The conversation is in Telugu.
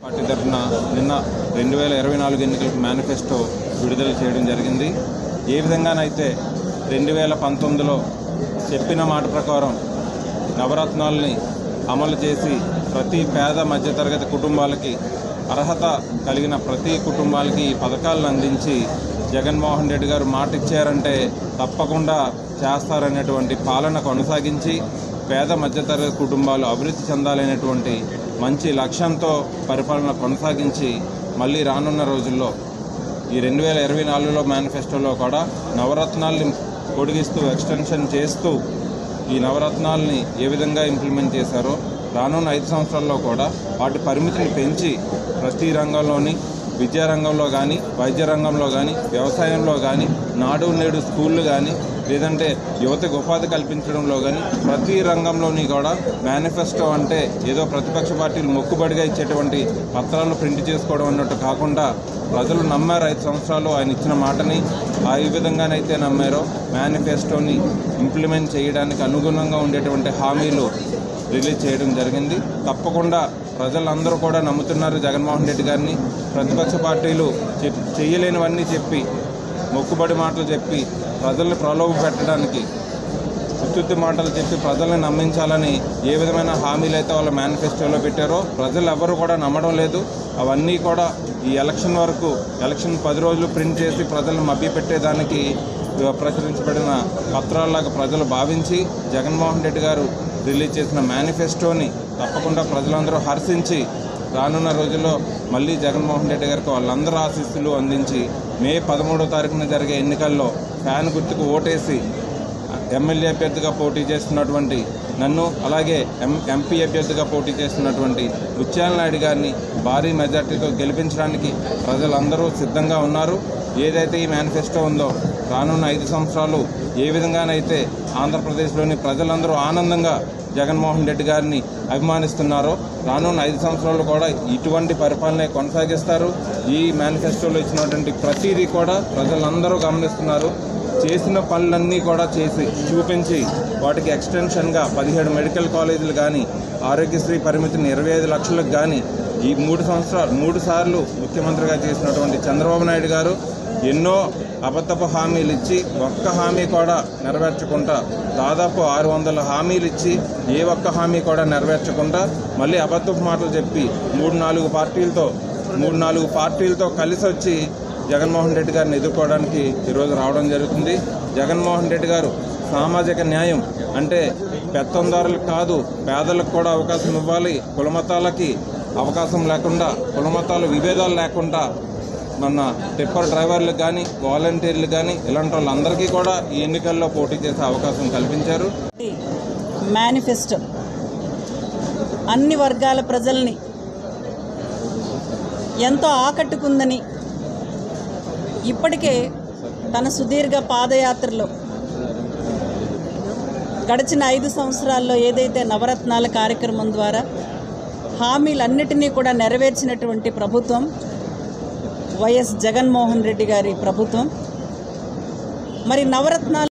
పార్టీ తరఫున నిన్న 2024 ఎన్నికలకు మేనిఫెస్టో విడుదల చేయడం జరిగింది. ఏ విధంగానైతే 2019లో చెప్పిన మాట ప్రకారం నవరత్నాలని అమలు చేసి ప్రతి పేద మధ్యతరగతి కుటుంబాలకి అర్హత కలిగిన ప్రతి కుటుంబాలకి ఈ పథకాలను అందించి జగన్మోహన్ రెడ్డి గారు మాట ఇచ్చారంటే తప్పకుండా చేస్తారనేటువంటి పాలన కొనసాగించి పేద మధ్యతరగతి కుటుంబాలు అభివృద్ధి చెందాలనేటువంటి మంచి లక్ష్యంతో పరిపాలన కొనసాగించి మళ్ళీ రానున్న రోజుల్లో ఈ 2024లో మేనిఫెస్టోలో కూడా నవరత్నాల్ని పొడిగిస్తూ ఎక్స్టెన్షన్ చేస్తూ ఈ నవరత్నాల్ని ఏ విధంగా ఇంప్లిమెంట్ చేశారో రానున్న 5 సంవత్సరాల్లో కూడా వాటి పరిమితిని పెంచి ప్రతి రంగంలోని విద్యారంగంలో కానీ, వైద్య రంగంలో కానీ, వ్యవసాయంలో కానీ, నాడు నేడు స్కూళ్ళు కానీ, లేదంటే యువతకు ఉపాధి కల్పించడంలో కానీ ప్రతి రంగంలోని కూడా మేనిఫెస్టో అంటే ఏదో ప్రతిపక్ష పార్టీలు మొక్కుబడిగా ఇచ్చేటువంటి పత్రాలు ప్రింట్ చేసుకోవడం అన్నట్టు కాకుండా ప్రజలు నమ్మారు 5 సంవత్సరాలు ఆయన ఇచ్చిన మాటని. ఈ విధంగానైతే నమ్మారో మేనిఫెస్టోని ఇంప్లిమెంట్ చేయడానికి అనుగుణంగా ఉండేటువంటి హామీలు రిలీజ్ చేయడం జరిగింది. తప్పకుండా ప్రజలందరూ కూడా నమ్ముతున్నారు జగన్మోహన్ రెడ్డి గారిని. ప్రతిపక్ష పార్టీలు చేయలేనివన్నీ చెప్పి మొక్కుబడి మాటలు చెప్పి ప్రజల్ని ప్రలోభ పెట్టడానికి ఉత్తుత్తి మాటలు చెప్పి ప్రజల్ని నమ్మించాలని ఏ విధమైన హామీలు అయితే వాళ్ళ మేనిఫెస్టోలో పెట్టారో ప్రజలు ఎవరు కూడా నమ్మడం లేదు. అవన్నీ కూడా ఈ ఎలక్షన్ వరకు, ఎలక్షన్ 10 రోజులు ప్రింట్ చేసి ప్రజలను మభ్యపెట్టేదానికి ప్రచురించబడిన పత్రాల్లాగా ప్రజలు భావించి జగన్మోహన్ రెడ్డి గారు రిలీజ్ చేసిన మేనిఫెస్టోని తప్పకుండా ప్రజలందరూ హర్షించి రానున్న రోజుల్లో మళ్ళీ జగన్మోహన్ రెడ్డి గారికి వాళ్ళందరూ ఆశీస్సులు అందించి మే 13వ తారీఖున జరిగే ఎన్నికల్లో ఫ్యాన్ గుర్తుకు ఓటేసి ఎమ్మెల్యే అభ్యర్థిగా పోటీ చేస్తున్నటువంటి నన్ను, అలాగే ఎంపీ అభ్యర్థిగా పోటీ చేస్తున్నటువంటి ముత్యాల నాయుడు గారిని భారీ మెజార్టీతో గెలిపించడానికి ప్రజలందరూ సిద్ధంగా ఉన్నారు. ఏదైతే ఈ మేనిఫెస్టో ఉందో రానున్న 5 సంవత్సరాలు ఏ విధంగానైతే ఆంధ్రప్రదేశ్లోని ప్రజలందరూ ఆనందంగా జగన్మోహన్ రెడ్డి గారిని అభిమానిస్తున్నారో రానున్న 5 సంవత్సరాలు కూడా ఇటువంటి పరిపాలనే కొనసాగిస్తారు. ఈ మేనిఫెస్టోలో ఇచ్చినటువంటి ప్రతిదీ కూడా ప్రజలందరూ గమనిస్తున్నారు. చేసిన పనులన్నీ కూడా చేసి చూపించి వాటికి ఎక్స్టెన్షన్గా 17 మెడికల్ కాలేజీలు కానీ, ఆరోగ్యశ్రీ పరిమితిని 25 లక్షలకు కానీ ఈ 3 సార్లు ముఖ్యమంత్రిగా చేసినటువంటి చంద్రబాబు నాయుడు గారు ఎన్నో అబద్ధపు హామీలు ఇచ్చి ఒక్క హామీ కూడా నెరవేర్చకుండా దాదాపు 600 హామీలు ఇచ్చి ఏ ఒక్క హామీ కూడా నెరవేర్చకుండా మళ్ళీ అబద్ధపు మాటలు చెప్పి 3-4 పార్టీలతో కలిసి వచ్చి జగన్మోహన్ రెడ్డి గారిని ఎదుర్కోవడానికి ఈరోజు రావడం జరుగుతుంది. జగన్మోహన్ రెడ్డి గారు సామాజిక న్యాయం అంటే పెత్తందారులకు కాదు పేదలకు కూడా అవకాశం ఇవ్వాలి. కులమతాలకి అవకాశం లేకుండా, కులమతాల విభేదాలు లేకుండా మన టిప్పర్ డ్రైవర్లకు కానీ, వాలంటీర్లు కానీ ఇలాంటి వాళ్ళందరికీ కూడా ఈ ఎన్నికల్లో పోటీ చేసే అవకాశం కల్పించారు. మేనిఫెస్టో అన్ని వర్గాల ప్రజల్ని ఎంతో ఆకట్టుకుందని ఇప్పటికే తన సుదీర్ఘ పాదయాత్రలో గడిచిన 5 సంవత్సరాల్లో ఏదైతే నవరత్నాల కార్యక్రమం ద్వారా హామీలన్నిటినీ కూడా నెరవేర్చినటువంటి ప్రభుత్వం వైఎస్ జగన్మోహన్ రెడ్డి గారి ప్రభుత్వం. మరి నవరత్నాలు